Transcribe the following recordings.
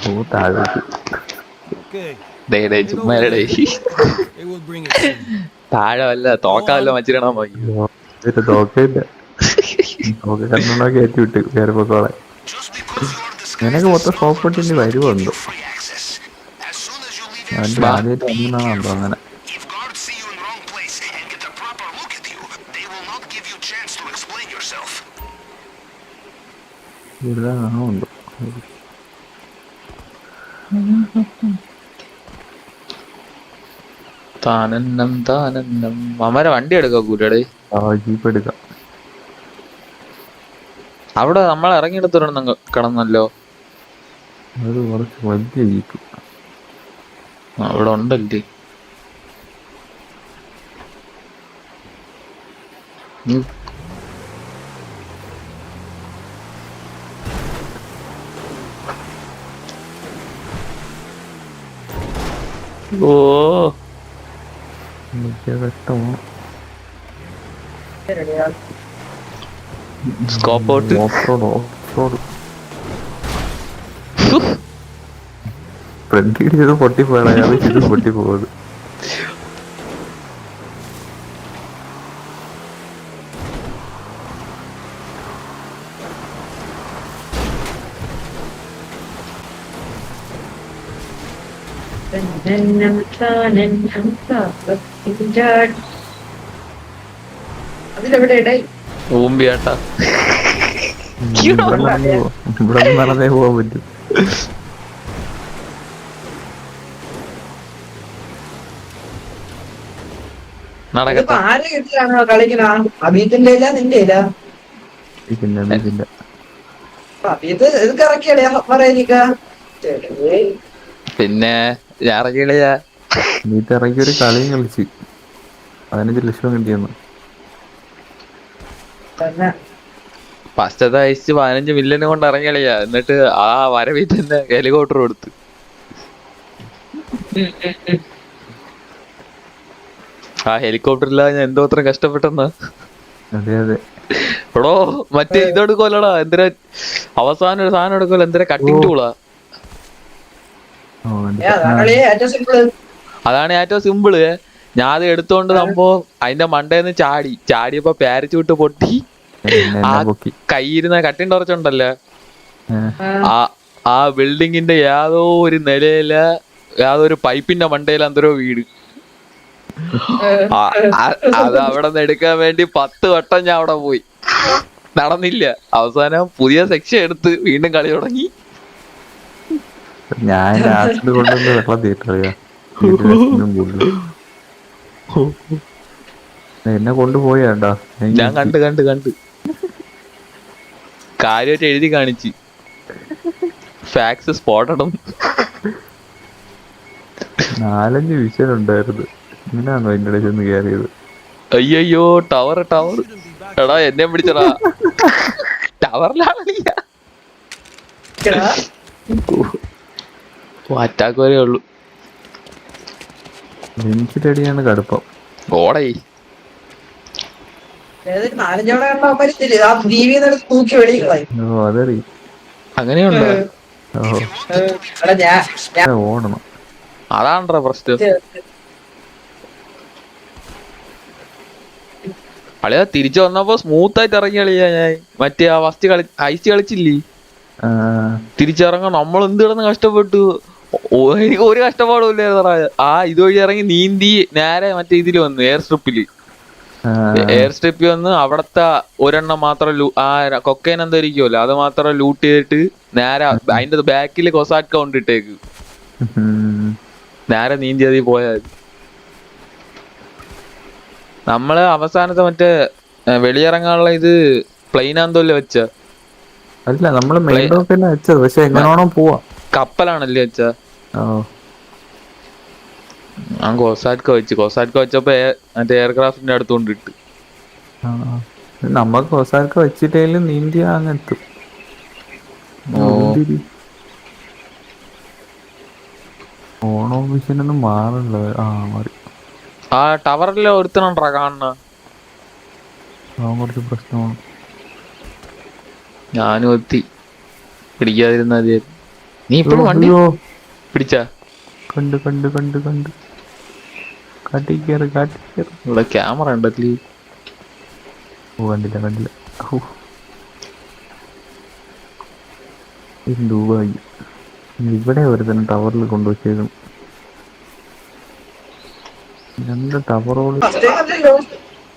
ഓ താഴോട്ട് ചുമ്മാരടേ താഴെ വല്ല തോക്കാവല്ലോ വച്ചിരണോ പോയി. തോക്കില്ല, തോക്ക് കണ്ണുണ്ടോ കയറ്റി വിട്ട് കയറി പൊക്കോളെ. നിനക്ക് മൊത്തം സ്കോപ്പ് ഇട്ടിട്ട് വരുവുണ്ടോ? അവന്റെ ആദ്യമായിട്ട് വന്നതാണോ അങ്ങനെ? ഉണ്ടോ താനന്നം താനന്നം. അമ്മരെ വണ്ടി എടുക്കാം കൂലടേ. ജീപ്പ് എടുക്കാം. അവിടെ നമ്മൾ ഇറങ്ങിയെടുത്തിടണം കിടന്നല്ലോ. അത് കുറച്ച് വലിയ ജീപ്പ് അവിടെ ഉണ്ടല്ലേ. ഓ കഷ്ടമാണ്. Scope out. ഫ്രണ്ട് ഇടിച്ചത് പൊട്ടിപ്പോയാൽ അയാൾ ഇത് പൊട്ടിപ്പോകുന്നത്. അതിലെവിടെ ഊമ്പിയാട്ടാ ഇവിടെ നടന്നേ പോകാൻ പറ്റും. നടക്കട്ടെ. ആരെ കിട്ടിയാണോ കളിക്കണ? അബീത്തിന്റെ ഇല്ല, നിന്റെ ഇല്ല. അബീത്ത് ഇത് കറക്കിയല്ലേ പറയാനിക്ക. പിന്നെ ഞാറക്കിളിയാ നീത്ത് ഇറങ്ങി ഒരു കളിയും കളിച്ച് 15 ലക്ഷം കിട്ടിയെന്ന്. ഫസ്റ്റത്തെ അയച്ച് 15 മില്യൺ കൊണ്ട് ഇറങ്ങിയളിയാ. എന്നിട്ട് ആ വരവിൽ തന്നെ ഹെലികോപ്റ്റർ കൊടുത്ത്. ആ ഹെലികോപ്റ്ററില്ലാതെ ഞാൻ എന്തോ അത്ര കഷ്ടപ്പെട്ടെന്നാ. അതെ അതെ എടോ മറ്റേ ഇതെടുക്കുമല്ലോടാ, എന്തിനാ അവസാനം ഒരു സാധനം എടുക്കുമല്ലോ, എന്തിനാ കട്ടിങ് ടൂളാ. അതാണ് ഏറ്റവും സിമ്പിള്. ഞാൻ അത് എടുത്തോണ്ട് സംഭവം അതിന്റെ മണ്ടേന്ന് ചാടിയപ്പോ പാരച്യൂട്ട് പൊട്ടി. ആ കയ്യിരുന്ന കട്ടിങ് ടോർച്ചുണ്ടല്ലേ, ആ ബിൽഡിങ്ങിന്റെ യാതൊരു നിലയില യാതൊരു പൈപ്പിന്റെ മണ്ടയില എന്തോ വീട്. അത് അവിടെ നിന്ന് എടുക്കാൻ വേണ്ടി 10 വട്ടം ഞാൻ അവിടെ പോയി, നടന്നില്ല. അവസാനം പുതിയ സെക്ഷൻ എടുത്ത് വീണ്ടും കളി തുടങ്ങി. ഞാൻ കൊണ്ടുവന്ന് വെള്ളം തീറ്ററിയാ. എന്നെ കൊണ്ടുപോയാണ്ടാ. ഞാൻ കണ്ട് കാര്യമായിട്ട് എഴുതി കാണിച്ച് ഫാക്സ് സ്പോട്ടഡും 4-5 വിഷയമുണ്ടായിരുന്നു. ഇങ്ങനെയാണോ അതിൻ്റെ ഇടയിൽ ചെന്ന് കയറിയത്? അയ്യോ ടവർ എടാ എന്നെ പിടിച്ചടാ. ടവറിലാണ് അറ്റാക്ക് വരെ ഉള്ളു. എനിക്കിട്ടടിയാണ് കടുപ്പം. ഓടേ അതറി അങ്ങനെയുണ്ടോ? ഓടണം. അതാണ്ട്രാ പ്രശ്നം. അളിയാ തിരിച്ചു വന്നപ്പോ സ്മൂത്ത് ആയിട്ട് ഇറങ്ങി കളിയാ ഞാൻ. മറ്റേ ആ ഫസ്റ്റ് ഐസ് കളിച്ചില്ലേ, തിരിച്ചിറങ്ങാൻ നമ്മൾ എന്ത് കിടന്ന് കഷ്ടപ്പെട്ടു. എനിക്ക് ഒരു കഷ്ടപ്പാടും ഇല്ലായിരുന്നടാ. ആ ഇതുവഴി ഇറങ്ങി നീന്തി നേരെ മറ്റേ ഇതില് വന്നു, എയർ സ്ട്രിപ്പിൽ വന്ന് അവിടത്തെ ഒരെണ്ണം മാത്രം ആ കൊക്കൈൻ എന്തോ ഇരിക്കുമല്ലോ അത് മാത്രം ലൂട്ട് ചെയ്തിട്ട് നേരെ അതിന്റെ ബാക്കിൽ കൊസാറ്റ് കൗണ്ട് ഇട്ടേക്ക് നേരെ നീന്തി അതിൽ പോയാൽ. നമ്മള് അവസാനത്തെ മറ്റേ വെളിയിറങ്ങാനുള്ള ഇത് പ്ലെയിനാന്തോല്ലേ വെച്ച? അല്ല നമ്മള് മെയിൻ റോഡിലാണ് വെച്ചത്, പക്ഷെ എങ്ങനെയാണോ പോവാ. കപ്പലാണല്ലേ വെച്ച? ഞാൻ കൊസാറ്റ്ക വെച്ചപ്പോ മറ്റേ എയർക്രാഫ്റ്റിന്റെ അടുത്തോണ്ട് ഇട്ട്. നമ്മക്ക് കൊസാറ്റ്ക വെച്ചിട്ടേലും നീന്തി അങ്ങെത്തും. ഓണോ മിഷനൊന്നും മാറുള്ളത്. മാറി. ആ ടവറിലെ ഒരുത്തനുണ്ടാ കാണുന്ന കുറച്ച് പ്രശ്നമാണ്. ഞാനും എത്തി പിടിക്കാതിരുന്ന നീ ഇപ്പഴും വണ്ടി അയ്യോ പിടിച്ചാ? കണ്ട് കണ്ട് കണ്ട് കണ്ട് കാട്ടി കയറി ഇവിടെ ക്യാമറ ഉണ്ടല്ലേ? ഓ കണ്ടില്ല കണ്ടില്ല. ഓ ദുബായി ഇവിടെ ഒരു തന്നെ ടവറിൽ കൊണ്ടുവച്ചേക്കും. 2 ടവറുകൾ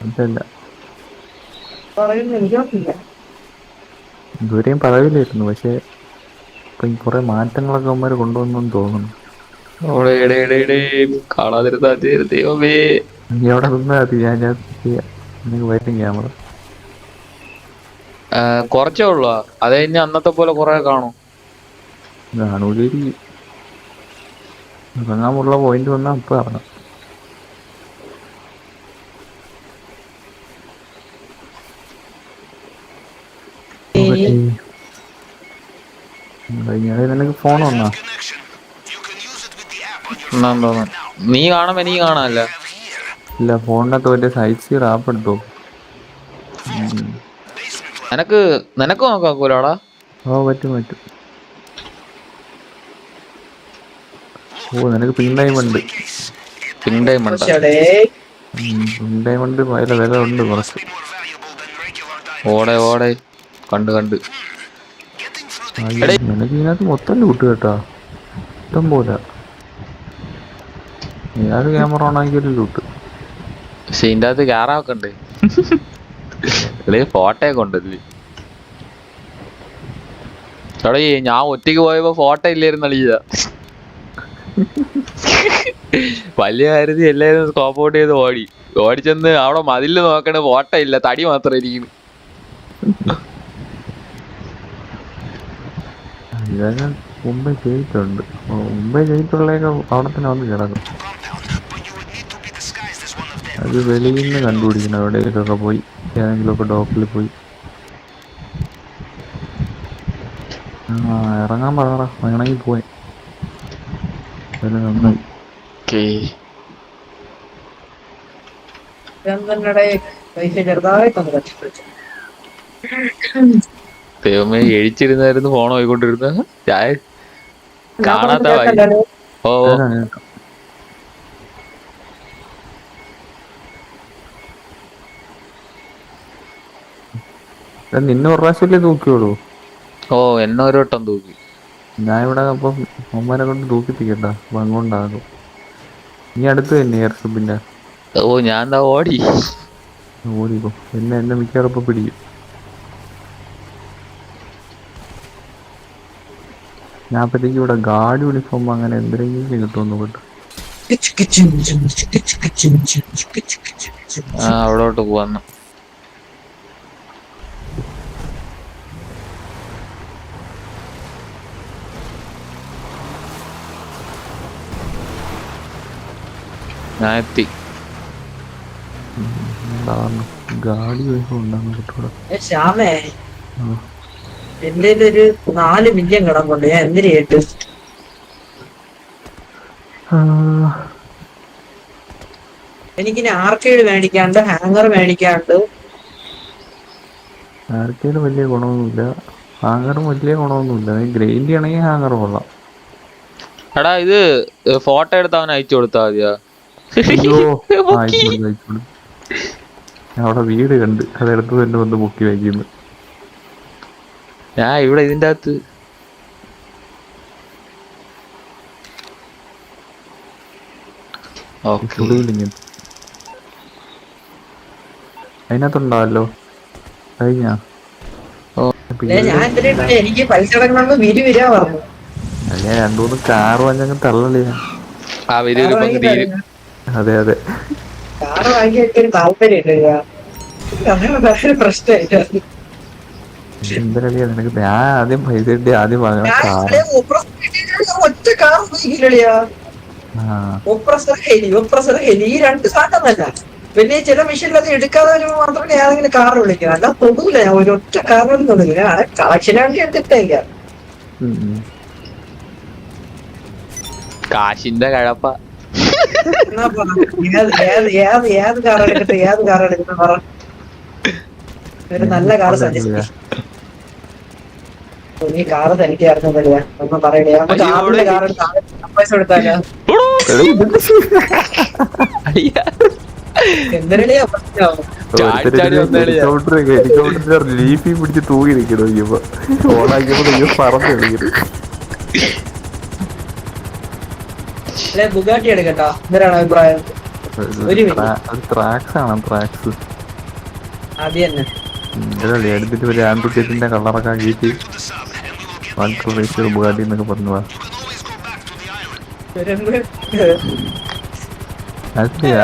അതല്ല ഇതുവരെയും പദവിയിലായിരുന്നു. പക്ഷെ ഇപ്പൊ ഈ കുറെ മാറ്റങ്ങളൊക്കെ അവന്മാര് കൊണ്ടുവന്നു തോന്നുന്നു. കാണാതിരുന്നാ ദൈവമേ. നീ അവിടെ നിന്നാ മതി, ഞാൻ ചെയ്യാം. നിനക്ക് വരും ക്യാമറ. കുറച്ചേ ഉള്ളൂ. അത് കഴിഞ്ഞ് അന്നത്തെ പോലെ കുറെ കാണും. കാണൂലേക്ക് ഇറങ്ങാമുള്ള പോയിന്റ് വന്നാ അപ്പൊ ഇറങ്ങാം. കഴിഞ്ഞാൽ നിനക്ക് ഫോൺ വന്നാ? നീ കാണുമ്പോ എനിക്ക് കാണാനല്ല. ഇല്ല, ഫോണിനകത്ത് മറ്റേ സൈറ്റ് ആപ്പ് എടുത്തോ. നിനക്ക് നോക്കാക്കൂലോടാ? ഓ പറ്റും പറ്റും. ഓ നിനക്ക് പിൻ ഡയമണ്ട്. പിൻ ഡയമണ്ട് അതിലെ വില ഉണ്ട് കുറച്ച്. ഓടെ കണ്ട് നിനക്ക് ഇതിനകത്ത് മൊത്തം ലൂട്ട് കേട്ടാ, ഇഷ്ടം പോലെ. ഏത് ക്യാമറ ഓണാക്കിയൊരു ലൂട്ട്. പക്ഷെ ഇതിന്റെ അകത്ത് ക്യാറൊക്കെ ഉണ്ട്. ഫോട്ടോയൊക്കെ ഉണ്ടല്ലേ? എടേ ഞാൻ ഒറ്റയ്ക്ക് പോയപ്പോ ഫോട്ടോ ഇല്ലായിരുന്നു അളിയ. വലിയ കാര്യത്തിൽ എല്ലാരും സ്കോപ്പ് ഔട്ട് ചെയ്ത് ഓടിച്ചെന്ന് അവിടെ മതില് നോക്കണ ഫോട്ടോ ഇല്ല, തടി മാത്രം ഇരിക്കുന്നു. ഇതൊക്കെ മുമ്പേ ചെയ്തിട്ടുണ്ട്. മുമ്പേ ചെയ്തിട്ടുള്ളതൊക്കെ അവിടെ തന്നെ വന്ന് കിടക്കും. അത് വെളിയിൽ നിന്ന് കണ്ടുപിടിക്കണം. എവിടെയെങ്കിലുമൊക്കെ പോയി ഏതെങ്കിലുമൊക്കെ ഡോക്കിൽ പോയി ഇറങ്ങാൻ പറയണ, വേണമെങ്കിൽ പോയി നന്നായി. ദൈവമേ, എഴിച്ചിരുന്നായിരുന്നു ഫോൺ പോയിക്കൊണ്ടിരുന്ന കാണാത്ത വഴി. ഓ നിന്നെ ഒരു പ്രാവശ്യമല്ലേ തൂക്കിയോളൂ? ഓ എന്നെ ഒരു വട്ടം തൂക്കി. ഞാൻ ഇവിടെ അപ്പം അമ്മമാരെ കൊണ്ട് തൂക്കിപ്പിക്കണ്ട, അപ്പം അങ്ങോട്ടാകും. നീ അടുത്ത് തന്നെ എയർഷിപ്പിന്റെ. ഓ ഞാൻ എന്താ ഓടിക്കോ. എന്നെ മിക്കവാറും പിടിക്കും. ഞാൻ അപ്പത്തേക്ക് ഇവിടെ ഗാർഡ് യൂണിഫോം അങ്ങനെ എന്തെങ്കിലും കിട്ടുമെന്ന് കേട്ടോ. അവിടോട്ട് പോവാന്ന്. ഞാൻ എത്തി. ഗാർഡ് യൂണിഫോം ഉണ്ടാകുന്ന കിട്ടൂടെ? ശ്യാമേ, എന്റെ ഒരു 4 മില്യൺ കിടപ്പുണ്ട്. ഞാൻ എന്തിനു കേട്ടു? എനിക്കിനി ആർക്കേഡ് മേടിക്കാണ്ട്, ഹാങ്ങർ മേടിക്കാണ്ട്. ആർക്കേഡ് വലിയ ഗുണമൊന്നുമില്ല, ഹാങ്ങറും വലിയ ഗുണമൊന്നുമില്ല. ഗ്രൈൻഡ് ചെയ്യണമെങ്കിൽ ഹാങ്ങർ കൊള്ളാം. എടാ ഇത് ഫോട്ടോ എടുത്ത് അവൻ അയച്ചു കൊടുത്താ മതിയാ? അവിടെ വീട് കണ്ട് അതെടുത്ത് തന്നെ വന്ന് മുക്കി വയ്ക്കുന്നു. ഞാൻ ഇവിടെ ഇതിന്റെ അകത്ത് അതിനകത്തുണ്ടാവല്ലോ. കഴിഞ്ഞ എനിക്ക് പൈസ അടക്കണമെന്ന് വിരിവിരാ പറഞ്ഞു. അല്ലേ 2-3 കാറ് വാങ്ങി തള്ളല്ലേ. അതെ അതെ, കാറ് വാങ്ങിയൊക്കെ ഒരു താല്പര്യം പ്രശ്നമായിട്ട്. എന്തരളിയാ നിനക്ക്? ഞാൻ ആദ്യം പൈസ കിട്ടി ആദ്യം വാങ്ങണം കാറ്. ഒറ്റ കാർ ഉപയോഗിക്കില്ലളിയാ. ഈ 2 സാധനം തന്നെ. പിന്നെ ചില മെഷീനിലത് എടുക്കാതെ വരുമ്പോൾ മാത്രമേ ഏതെങ്കിലും കാർ വിളിക്കണം. അല്ല തൊടൂല. ഞാൻ ഒരൊറ്റ കാറിനോട് തൊടില്ല. ഞാൻ കളക്ഷന് വേണ്ടി എടുത്തിട്ടേക്കാം. കാശിന്റെ കഴപ്പ. ഏത് കാർ എടുക്കട്ടെ? ഏത് കാർ എടുക്കുന്ന പറ. ഒരു നല്ല കാർ സജസ്റ്റ്. നീ കാറ് തനിക്കായിരുന്നല്ലേ ഒന്നും പറയണേ. നമുക്ക് ആറിന്റെ കാർ പൈസ കൊടുത്താലോ? എന്തിനാ പ്രശ്നമാവും? ഹെലികോപ്റ്റർ ലീഫി പിടിച്ച് തൂങ്ങി നിൽക്കണോ ഇപ്പൊ ഓണാക്കിയപ്പോ പറന്ന് കളിക്കുന്നു. അല്ലെ ബുഗാട്ടി എടുക്കട്ടോ, എന്തിനാണ് അഭിപ്രായം? ട്രാക്സ് ആണ് ട്രാക്സ് അത് തന്നെ എടുത്തിട്ട് ഒരു ആംബുട്ടേറ്റിന്റെ കളറൊക്കെ ആക്കിയിട്ട് ബുഗാട്ടി എന്നൊക്കെ പറഞ്ഞു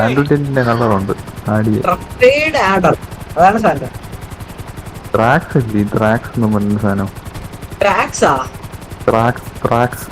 ആംബുട്ടേറ്റിന്റെ കളറുണ്ട് ആടിയ അതാണ് സാധനം. ട്രാക്സ് അല്ലേ ട്രാക്സ് എന്ന് പറഞ്ഞ സാധനം. ട്രാക്സാ? ട്രാക്സ്